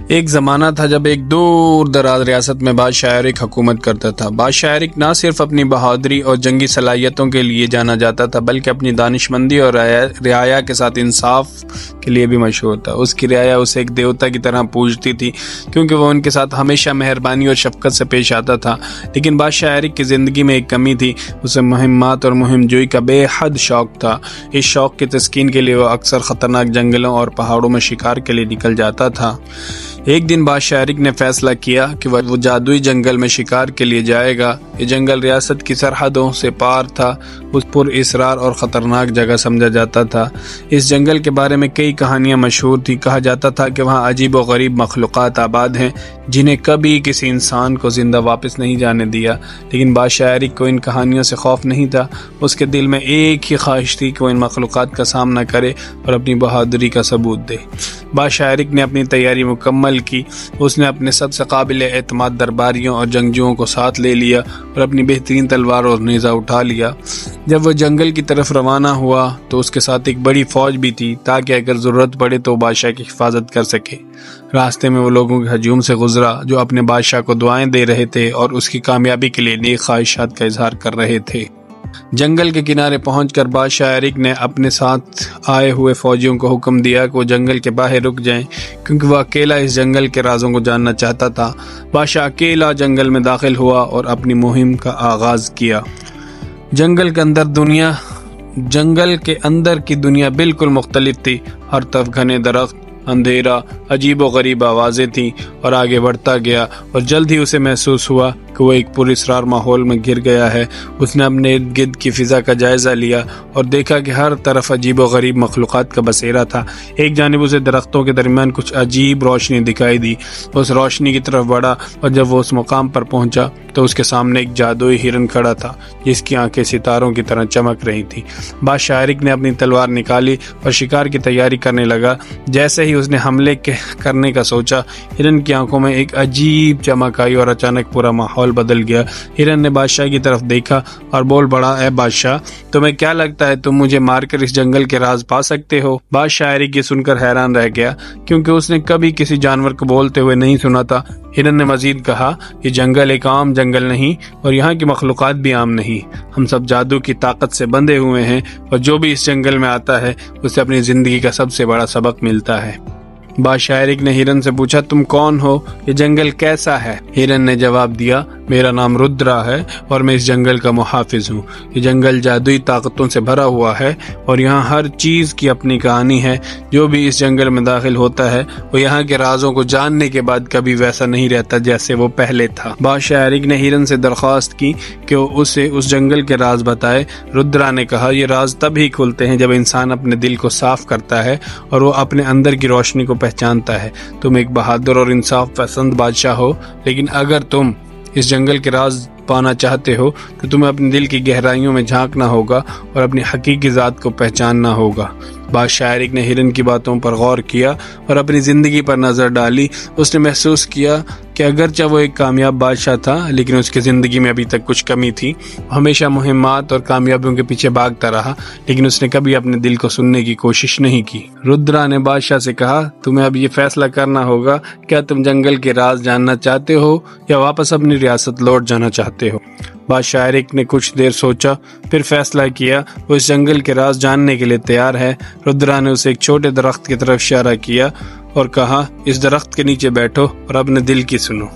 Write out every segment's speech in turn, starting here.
ایک زمانہ تھا جب ایک دور دراز ریاست میں بادشاہ ایرک حکومت کرتا تھا۔ بادشاہ ایرک نہ صرف اپنی بہادری اور جنگی صلاحیتوں کے لیے جانا جاتا تھا بلکہ اپنی دانشمندی اور رعایا کے ساتھ انصاف کے لیے بھی مشہور تھا۔ اس کی رعایا اسے ایک دیوتا کی طرح پوجتی تھی کیونکہ وہ ان کے ساتھ ہمیشہ مہربانی اور شفقت سے پیش آتا تھا۔ لیکن بادشاہ ایرک کی زندگی میں ایک کمی تھی، اسے مہمات اور مہم جوئی کا بے حد شوق تھا۔ اس شوق کی تسکین کے لیے وہ اکثر خطرناک جنگلوں اور پہاڑوں میں شکار کے لیے نکل جاتا تھا۔ ایک دن بادشاہ ایرک نے فیصلہ کیا کہ وہ جادوئی جنگل میں شکار کے لیے جائے گا۔ یہ جنگل ریاست کی سرحدوں سے پار تھا، اس پر اسرار اور خطرناک جگہ سمجھا جاتا تھا۔ اس جنگل کے بارے میں کئی کہانیاں مشہور تھیں۔ کہا جاتا تھا کہ وہاں عجیب و غریب مخلوقات آباد ہیں جنہیں کبھی کسی انسان کو زندہ واپس نہیں جانے دیا۔ لیکن بادشاہ ایرک کو ان کہانیوں سے خوف نہیں تھا، اس کے دل میں ایک ہی خواہش تھی کہ وہ ان مخلوقات کا سامنا کرے اور اپنی بہادری کا ثبوت دے۔ بادشاہ ایرک نے اپنی تیاری مکمل کی۔ اس نے اپنے سب سے قابل اعتماد درباریوں اور جنگجوؤں کو ساتھ لے لیا اور اپنی بہترین تلوار اور نیزہ اٹھا لیا۔ جب وہ جنگل کی طرف روانہ ہوا تو اس کے ساتھ ایک بڑی فوج بھی تھی تاکہ اگر ضرورت پڑے تو بادشاہ کی حفاظت کر سکے۔ راستے میں وہ لوگوں کے ہجوم سے گزرا جو اپنے بادشاہ کو دعائیں دے رہے تھے اور اس کی کامیابی کے لیے نیک خواہشات کا اظہار کر رہے تھے۔ جنگل کے کنارے پہنچ کر بادشاہ ایرک نے اپنے ساتھ آئے ہوئے فوجیوں کو حکم دیا کہ وہ جنگل کے باہر رک جائیں کیونکہ وہ اکیلا اس جنگل کے رازوں کو جاننا چاہتا تھا۔ بادشاہ اکیلا جنگل میں داخل ہوا اور اپنی مہم کا آغاز کیا۔ جنگل کے اندر کی دنیا بالکل مختلف تھی۔ ہر طرف گھنے درخت، اندھیرا، عجیب و غریب آوازیں تھیں اور آگے بڑھتا گیا اور جلد ہی اسے محسوس ہوا کہ وہ ایک پراسرار ماحول میں گر گیا ہے۔ اس نے اپنے ارد گرد کی فضا کا جائزہ لیا اور دیکھا کہ ہر طرف عجیب و غریب مخلوقات کا بسیرا تھا۔ ایک جانب اسے درختوں کے درمیان کچھ عجیب روشنی دکھائی دی۔ اس روشنی کی طرف بڑھا اور جب وہ اس مقام پر پہنچا تو اس کے سامنے ایک جادوئی ہرن کھڑا تھا جس کی آنکھیں ستاروں کی طرح چمک رہی تھی۔ بادشاہ ایرک نے اپنی تلوار نکالی اور شکار کی تیاری کرنے لگا۔ جیسے ہی اس نے حملے کرنے کا سوچا، ہرن کی آنکھوں میں ایک عجیب چمک آئی اور اچانک پورا ماحول بدل گیا۔ ہرن نے بادشاہ کی طرف دیکھا اور بول پڑا، اے بادشاہ، تمہیں کیا لگتا ہے تم مجھے مار کر اس جنگل کے راز پا سکتے ہو؟ بادشاہ ایرک یہ سن کر حیران رہ گیا کیونکہ اس نے کبھی کسی جانور کو بولتے ہوئے نہیں سنا تھا۔ ہرن نے مزید کہا، یہ جنگل ایک عام جنگل نہیں اور یہاں کی مخلوقات بھی عام نہیں۔ ہم سب جادو کی طاقت سے بندھے ہوئے ہیں اور جو بھی اس جنگل میں آتا ہے اسے اپنی زندگی کا سب سے بڑا سبق ملتا ہے۔ بادشاہ ایرک نے ہرن سے پوچھا، تم کون ہو؟ یہ جنگل کیسا ہے؟ ہرن نے جواب دیا، میرا نام رودرا ہے اور میں اس جنگل کا محافظ ہوں۔ یہ جنگل جادوئی طاقتوں سے بھرا ہوا ہے اور یہاں ہر چیز کی اپنی کہانی ہے۔ جو بھی اس جنگل میں داخل ہوتا ہے وہ یہاں کے رازوں کو جاننے کے بعد کبھی ویسا نہیں رہتا جیسے وہ پہلے تھا۔ بادشاہ ایرک نے ہرن سے درخواست کی کہ وہ اسے اس جنگل کے راز بتائے۔ رودرا نے کہا، یہ راز تب ہی کھلتے ہیں جب انسان اپنے دل کو صاف کرتا ہے اور وہ اپنے اندر کی روشنی کو پہچانتا ہے۔ تم ایک بہادر اور انصاف پسند بادشاہ ہو، لیکن اگر تم اس جنگل کے راز پانا چاہتے ہو تو تمہیں اپنے دل کی گہرائیوں میں جھانکنا ہوگا اور اپنی حقیقی ذات کو پہچاننا ہوگا۔ بادشاہ ایرک نے ہرن کی باتوں پر غور کیا اور اپنی زندگی پر نظر ڈالی۔ اس نے محسوس کیا کہ اگرچہ وہ ایک کامیاب بادشاہ تھا لیکن اس کی زندگی میں ابھی تک کچھ کمی تھی۔ وہ ہمیشہ مہمات اور کامیابیوں کے پیچھے بھاگتا رہا لیکن اس نے کبھی اپنے دل کو سننے کی کوشش نہیں کی۔ رودرا نے بادشاہ سے کہا، تمہیں اب یہ فیصلہ کرنا ہوگا، کیا تم جنگل کے راز جاننا چاہتے ہو یا واپس اپنی ریاست لوٹ جانا چاہتے ہو؟ بادشاہ ایرک نے کچھ دیر سوچا، پھر فیصلہ کیا وہ اس جنگل کے راز جاننے کے لیے تیار ہے۔ رودرا نے اسے ایک چھوٹے درخت کی طرف اشارہ کیا اور کہا، اس درخت کے نیچے بیٹھو اور اپنے دل کی سنو۔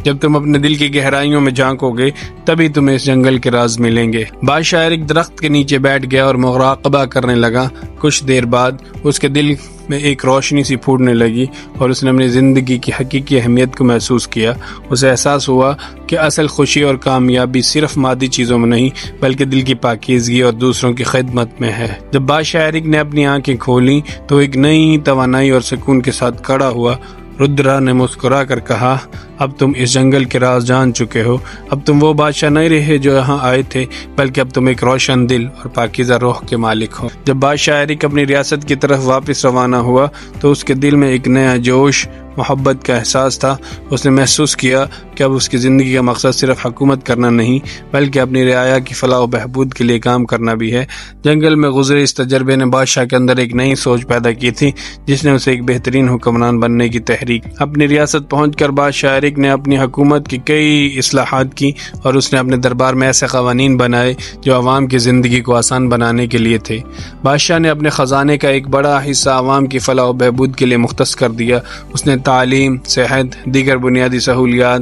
جب تم اپنے دل کی گہرائیوں میں جھانکو گے تبھی تمہیں اس جنگل کے راز ملیں گے۔ بادشاہ ایرک درخت کے نیچے بیٹھ گیا اور مراقبہ کرنے لگا۔ کچھ دیر بعد اس کے دل میں ایک روشنی سی پھوٹنے لگی اور اس نے اپنی زندگی کی حقیقی اہمیت کو محسوس کیا۔ اسے احساس ہوا کہ اصل خوشی اور کامیابی صرف مادی چیزوں میں نہیں بلکہ دل کی پاکیزگی اور دوسروں کی خدمت میں ہے۔ جب بادشاہ ایرک نے اپنی آنکھیں کھولیں تو ایک نئی توانائی اور سکون کے ساتھ کھڑا ہوا۔ رودرا نے مسکرا کر کہا، اب تم اس جنگل کے راز جان چکے ہو۔ اب تم وہ بادشاہ نہیں رہے جو یہاں آئے تھے بلکہ اب تم ایک روشن دل اور پاکیزہ روح کے مالک ہو۔ جب بادشاہ ایرک اپنی ریاست کی طرف واپس روانہ ہوا تو اس کے دل میں ایک نیا جوش، محبت کا احساس تھا۔ اس نے محسوس کیا کہ اب اس کی زندگی کا مقصد صرف حکومت کرنا نہیں بلکہ اپنی رعایا کی فلاح و بہبود کے لیے کام کرنا بھی ہے۔ جنگل میں گزرے اس تجربے نے بادشاہ کے اندر ایک نئی سوچ پیدا کی تھی جس نے اسے ایک بہترین حکمران بننے کی تحریک۔ اپنی ریاست پہنچ کر بادشاہ ایرک نے اپنی حکومت کی کئی اصلاحات کی اور اس نے اپنے دربار میں ایسے قوانین بنائے جو عوام کی زندگی کو آسان بنانے کے لیے تھے۔ بادشاہ نے اپنے خزانے کا ایک بڑا حصہ عوام کی فلاح و بہبود کے لیے مختص کر دیا۔ اس نے تعلیم، صحت، دیگر بنیادی سہولیات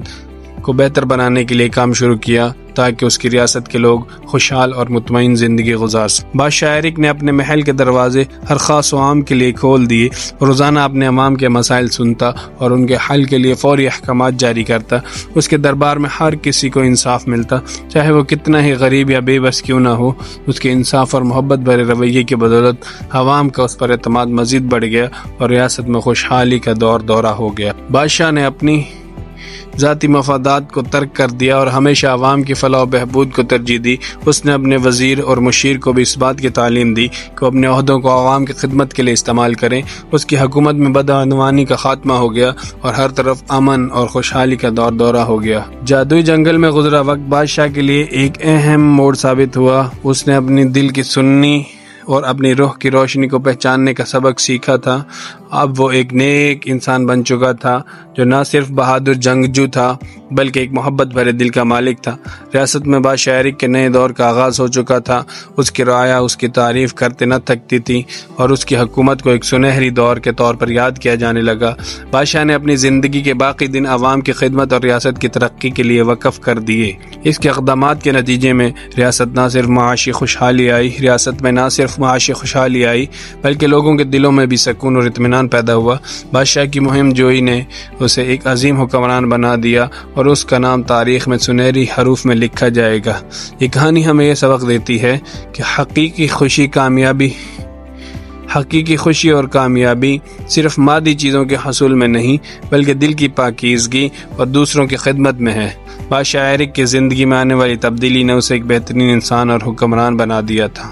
کو بہتر بنانے کے لیے کام شروع کیا تاکہ اس کی ریاست کے لوگ خوشحال اور مطمئن زندگی گزار سکیں۔ بادشاہ ایرک نے اپنے محل کے دروازے ہر خاص و عام کے لیے کھول دیے، روزانہ اپنے عوام کے مسائل سنتا اور ان کے حل کے لیے فوری احکامات جاری کرتا۔ اس کے دربار میں ہر کسی کو انصاف ملتا، چاہے وہ کتنا ہی غریب یا بے بس کیوں نہ ہو۔ اس کے انصاف اور محبت بھرے رویے کی بدولت عوام کا اس پر اعتماد مزید بڑھ گیا اور ریاست میں خوشحالی کا دورہ ہو گیا۔ بادشاہ نے اپنی ذاتی مفادات کو ترک کر دیا اور ہمیشہ عوام کی فلاح و بہبود کو ترجیح دی۔ اس نے اپنے وزیر اور مشیر کو بھی اس بات کی تعلیم دی کہ وہ اپنے عہدوں کو عوام کی خدمت کے لیے استعمال کریں۔ اس کی حکومت میں بدعنوانی کا خاتمہ ہو گیا اور ہر طرف امن اور خوشحالی کا دورہ ہو گیا۔ جادوئی جنگل میں گزرا وقت بادشاہ کے لیے ایک اہم موڑ ثابت ہوا۔ اس نے اپنی دل کی سنی اور اپنی روح کی روشنی کو پہچاننے کا سبق سیکھا تھا۔ اب وہ ایک نیک انسان بن چکا تھا جو نہ صرف بہادر جنگجو تھا بلکہ ایک محبت بھرے دل کا مالک تھا۔ ریاست میں بادشاہ ایرک کے نئے دور کا آغاز ہو چکا تھا۔ اس کی رعایا اس کی تعریف کرتے نہ تھکتی تھی اور اس کی حکومت کو ایک سنہری دور کے طور پر یاد کیا جانے لگا۔ بادشاہ نے اپنی زندگی کے باقی دن عوام کی خدمت اور ریاست کی ترقی کے لیے وقف کر دیے۔ اس کے اقدامات کے نتیجے میں ریاست نہ صرف معاشی خوشحالی آئی بلکہ لوگوں کے دلوں میں بھی سکون اور اطمینان پیدا ہوا۔ بادشاہ کی مہم جوئی نے اسے ایک عظیم حکمران بنا دیا اور اس کا نام تاریخ میں سنہری حروف میں لکھا جائے گا۔ یہ کہانی ہمیں یہ سبق دیتی ہے کہ حقیقی خوشی اور کامیابی صرف مادی چیزوں کے حصول میں نہیں بلکہ دل کی پاکیزگی اور دوسروں کی خدمت میں ہے۔ بادشاہ ایرک کی زندگی میں آنے والی تبدیلی نے اسے ایک بہترین انسان اور حکمران بنا دیا تھا۔